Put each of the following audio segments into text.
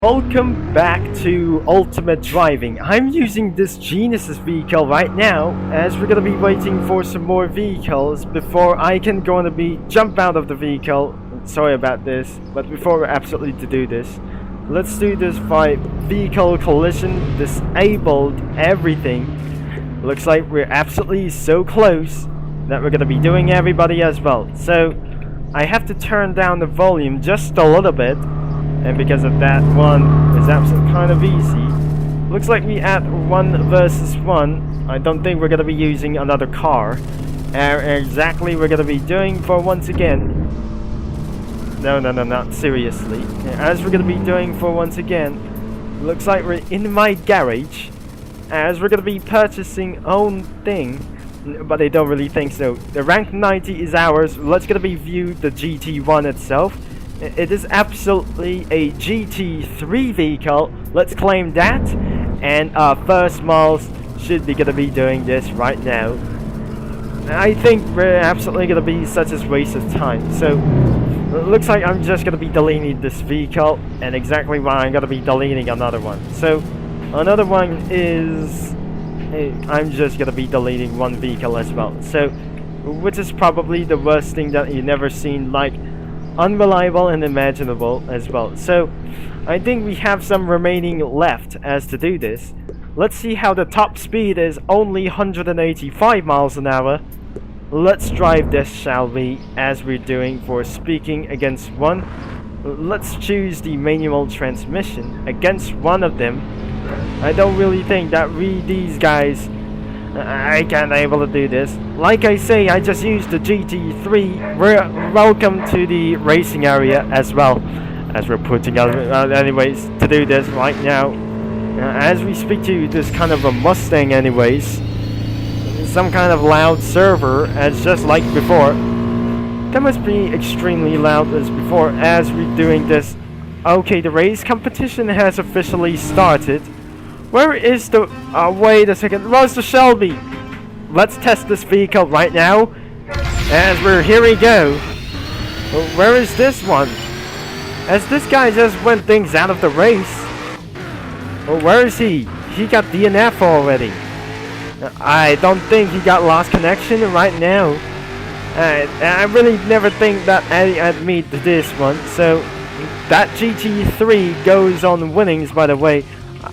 Welcome back to Ultimate Driving. I'm using this Genesis vehicle right now as we're gonna be waiting for some more vehicles before I can jump out of the vehicle. Sorry about this, but before we're absolutely to do this, let's do this by vehicle collision, disabled everything. Looks like we're absolutely so close that we're gonna be doing everybody as well. So I have to turn down the volume just a little bit. And because of that, one is absolutely kind of easy. Looks like we at 1 versus 1. I don't think we're going to be using another car. Exactly we're going to be doing for once again. No, not seriously. As we're going to be doing for once again. Looks like we're in my garage. As we're going to be purchasing own thing. But I don't really think so. The rank 90 is ours. Let's going to be view the GT1 itself. It is absolutely a GT3 vehicle. Let's claim that. And our first miles should be gonna be doing this right now. I think we're absolutely gonna be such a waste of time. So it looks like I'm just gonna be deleting this vehicle, and exactly why I'm gonna be deleting another one. So another one is I'm just gonna be deleting one vehicle as well. So which is probably the worst thing that you've never seen, like unreliable and imaginable as well. So I think we have some remaining left as to do this. Let's see how the top speed is only 185 miles an hour. Let's drive this, shall we, as we're doing for speaking against one. Let's choose the manual transmission against one of them. I don't really think that these guys I can't able to do this. Like I say, I just used the GT3. We're welcome to the racing area as well, as we're putting out anyways to do this right now. As we speak to this kind of a Mustang anyways, some kind of loud server as just like before. That must be extremely loud as before as we're doing this. Okay, the race competition has officially started. Where is the... wait a second. Where's the Shelby? Let's test this vehicle right now. Here we go. Where is this one? As this guy just went things out of the race. Where is he? He got DNF already. I don't think he got lost connection right now. I really never think that I'd meet this one. So that GT3 goes on winnings, by the way.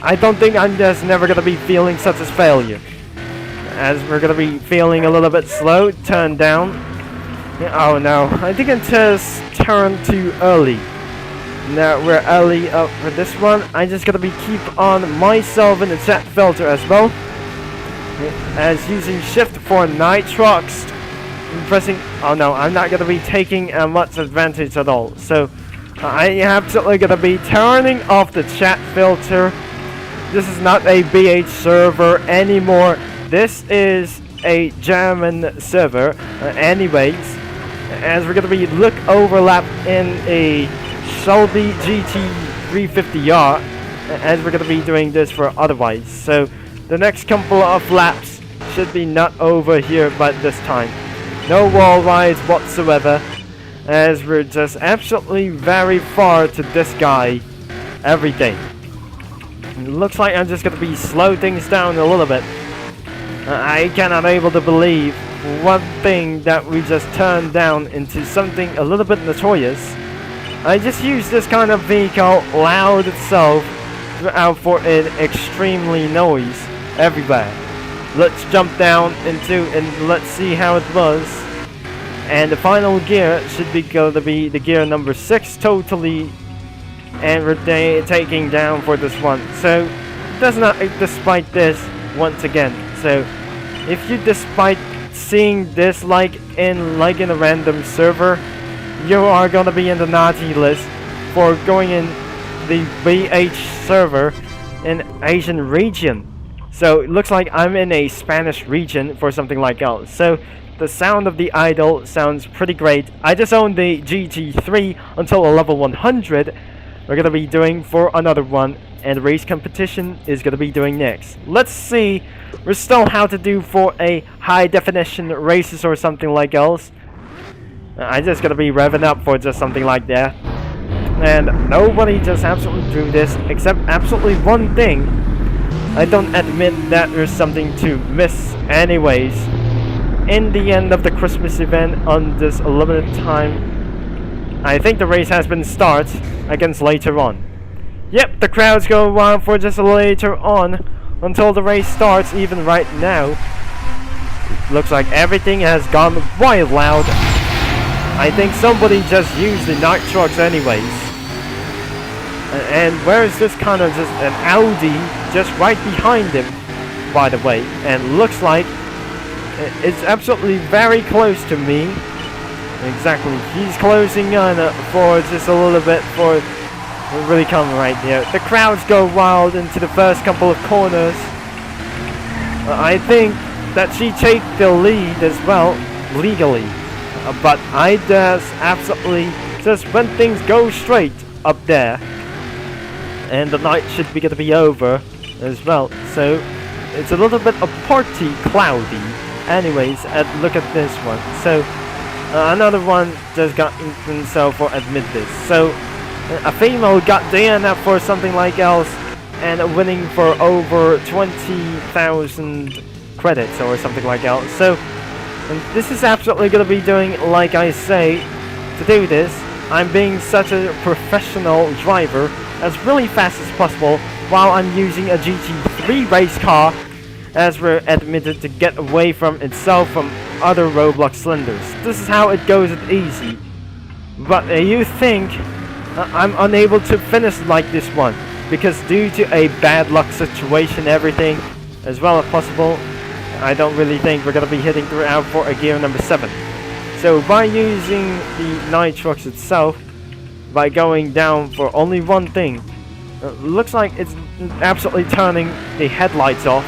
I don't think I'm just never going to be feeling such as failure. As we're going to be feeling a little bit slow, turn down. Oh no, I think I just turned too early. Now we're early up for this one. I'm just going to be keep on myself in the chat filter as well. As using shift for nitrox. Pressing, oh no, I'm not going to be taking much advantage at all. So I am absolutely going to be turning off the chat filter. This is not a BH server anymore. This is a German server. Anyways, as we're going to be overlap in a Shelby GT350R, as we're going to be doing this for otherwise. So the next couple of laps should be not over here by this time. No wall rides whatsoever, as we're just absolutely very far to this guy every day. It looks like I'm just going to be slow things down a little bit. I cannot able to believe one thing that we just turned down into something a little bit notorious. I just used this kind of vehicle loud itself out for an extremely noise everywhere. Let's jump down into and let's see how it was. And the final gear should be going to be the gear number 6 totally. And we're taking down for this one. So does not despite this once again. So if you despite seeing this like in a random server, you are gonna be in the naughty list for going in the BH server in Asian region. So it looks like I'm in a Spanish region for something like else. So the sound of the idle sounds pretty great. I just own the GT3 until a level 100. We're going to be doing for another one, and the race competition is going to be doing next. Let's see. We're still how to do for a high definition races or something like else. I'm just going to be revving up for just something like that. and nobody just absolutely do this except absolutely one thing. I don't admit that there's something to miss anyways. In the end of the Christmas event on this limited time, I think the race has been started against later on. Yep, the crowds go wild for just later on until the race starts. Even right now, looks like everything has gone wild loud. I think somebody just used the night trucks anyways. And where is this kind of just an Audi just right behind him, by the way, and looks like it's absolutely very close to me. Exactly, he's closing on for just a little bit for really coming right here. The crowds go wild into the first couple of corners. I think that she take the lead as well legally, but I just absolutely just when things go straight up there, and the night should be gonna be over as well, so it's a little bit of party cloudy anyways. Look at this one. So another one just got himself or admit this. So a female got DNF for something like else and winning for over 20,000 credits or something like else. So this is absolutely gonna be doing like I say to do this. I'm being such a professional driver as really fast as possible while I'm using a GT3 race car, as we're admitted to get away from itself from other Roblox cylinders. This is how it goes at easy. But you think I'm unable to finish like this one because due to a bad luck situation, everything as well as possible, I don't really think we're gonna be hitting throughout for a gear number 7. So by using the night trucks itself, by going down for only one thing, looks like it's absolutely turning the headlights off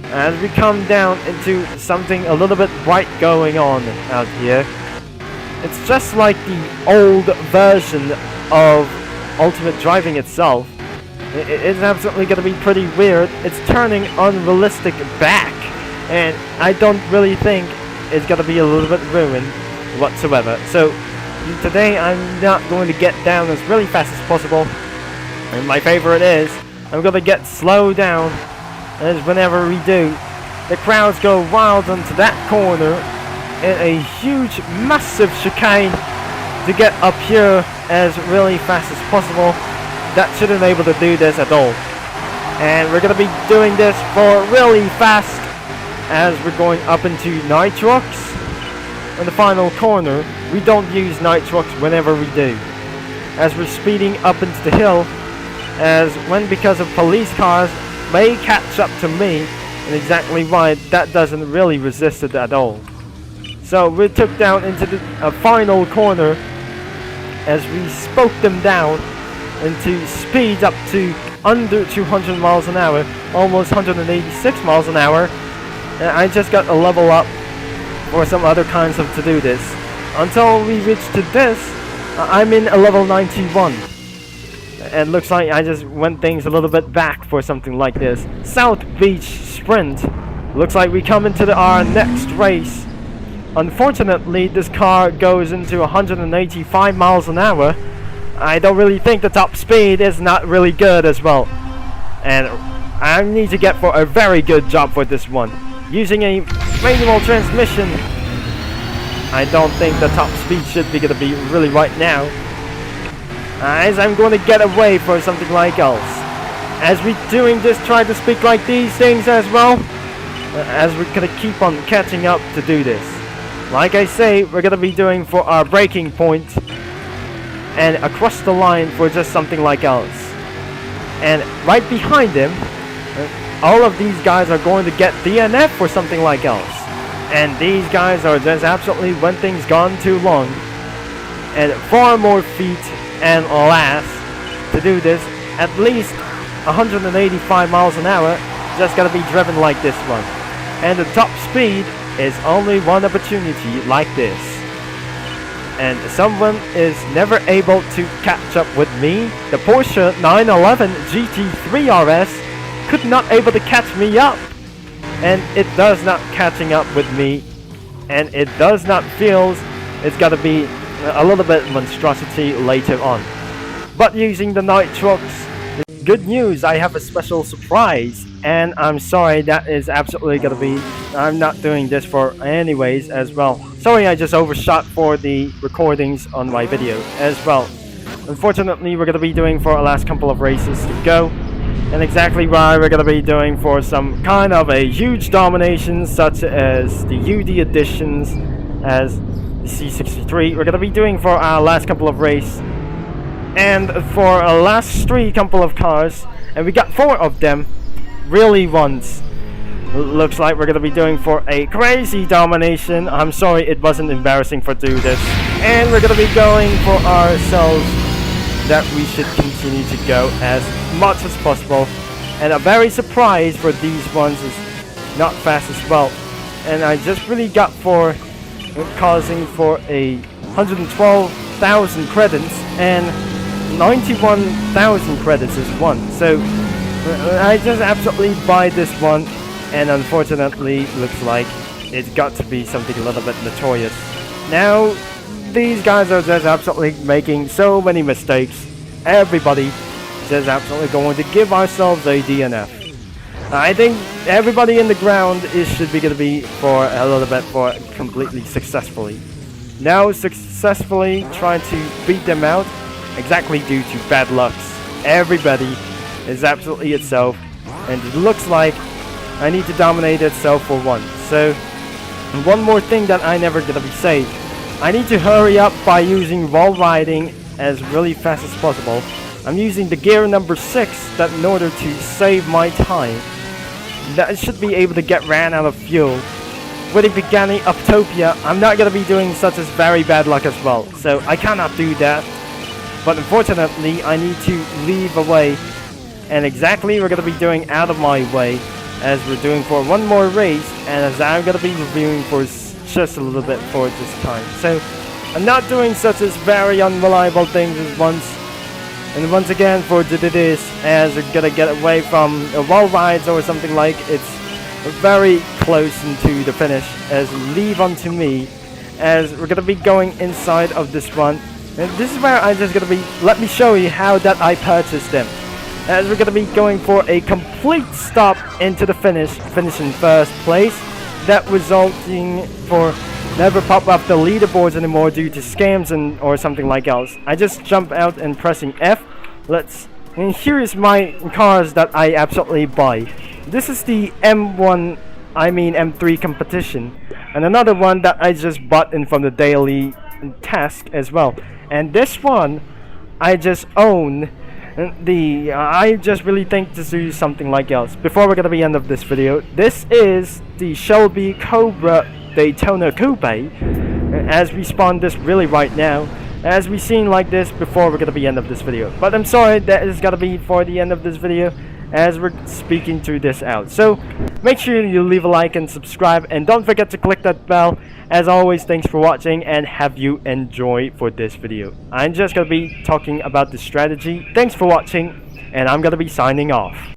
as we come down into something a little bit bright going on out here. It's just like the old version of Ultimate Driving itself. It's absolutely gonna be pretty weird. It's turning unrealistic back, and I don't really think it's gonna be a little bit ruined whatsoever. So today I'm not going to get down as really fast as possible, and my favorite is I'm gonna get slow down, as whenever we do, the crowds go wild onto that corner in a huge massive chicane to get up here as really fast as possible. That shouldn't be able to do this at all, and we're gonna be doing this for really fast as we're going up into nitrox. In the final corner, we don't use nitrox whenever we do, as we're speeding up into the hill, as when because of police cars may catch up to me, and exactly why that doesn't really resist it at all. So we took down into the final corner as we spoke them down into speed up to under 200 miles an hour, almost 186 miles an hour. And I just got a level up or some other kinds of to do this. Until we reach to this, I'm in a level 91. And looks like I just went things a little bit back for something like this. South Beach Sprint. Looks like we come into our next race. Unfortunately, this car goes into 185 miles an hour. I don't really think the top speed is not really good as well. And I need to get for a very good job for this one. Using a manual transmission, I don't think the top speed should be gonna be really right now, as I'm going to get away for something like else. As we doing this, try to speak like these things as well, as we're gonna keep on catching up to do this. Like I say, we're gonna be doing for our breaking point and across the line for just something like else. And right behind him, all of these guys are going to get DNF for something like else. And these guys are just absolutely when things gone too long. And 4 more feet and less to do this. At least 185 miles an hour just gotta be driven like this one. And the top speed is only one opportunity like this. And someone is never able to catch up with me. The Porsche 911 GT3 RS could not able to catch me up, and it does not catching up with me, and it does not feels it's got to be a little bit monstrosity later on. but using the nitrox. Good news, I have a special surprise, and I'm sorry, that is absolutely gonna be, I'm not doing this for anyways as well. Sorry, I just overshot for the recordings on my video as well. Unfortunately, we're gonna be doing for our last couple of races to go, and exactly why we're gonna be doing for some kind of a huge domination, such as the UD editions, as the C63. We're gonna be doing for our last couple of races. And for our last 3 couple of cars, and we got 4 of them, really ones. Looks like we're gonna be doing for a crazy domination. I'm sorry it wasn't embarrassing for do this. And we're gonna be going for ourselves that we should continue to go as much as possible. And a very surprise for these ones is not fast as well. And I just really got for causing for a 112,000 credits and 91,000 credits is one. So I just absolutely buy this one, and unfortunately looks like it's got to be something a little bit notorious. Now these guys are just absolutely making so many mistakes. Everybody is just absolutely going to give ourselves a DNF. I think everybody in the ground should be going to be for a little bit for completely successfully. Now successfully trying to beat them out. Exactly due to bad lucks. Everybody is absolutely itself, and it looks like I need to dominate itself for one. So, one more thing that I never gonna be safe. I need to hurry up by using wall riding as really fast as possible. I'm using the gear number 6 that in order to save my time. That I should be able to get ran out of fuel. With the Pagani Uptopia, I'm not gonna be doing such as very bad luck as well. So I cannot do that. But unfortunately, I need to leave away, and exactly we're going to be doing out of my way, as we're doing for one more race, and as I'm going to be reviewing for just a little bit for this time. So, I'm not doing such as very unreliable things as once, and once again for this, as we're going to get away from wall rides or something like, it's very close into the finish, as leave onto me, as we're going to be going inside of this one. And this is where I'm just gonna be, let me show you how that I purchased them. As we're gonna be going for a complete stop into the finish in first place. That resulting for never pop up the leaderboards anymore due to scams and or something like else. I just jump out and pressing F. And here is my cars that I absolutely buy. This is the M3 competition. And another one that I just bought in from the daily task as well. And this one I just own. I just really think to do something like else. Before we're gonna be end of this video, this is the Shelby Cobra Daytona Coupe, as we spawn this really right now, as we seen like this before we're gonna be end of this video. But I'm sorry, that is gonna be for the end of this video, as we're speaking through this out. So make sure you leave a like and subscribe, and don't forget to click that bell. As always, thanks for watching, and have you enjoy for this video. I'm just gonna be talking about the strategy. Thanks for watching, and I'm gonna be signing off.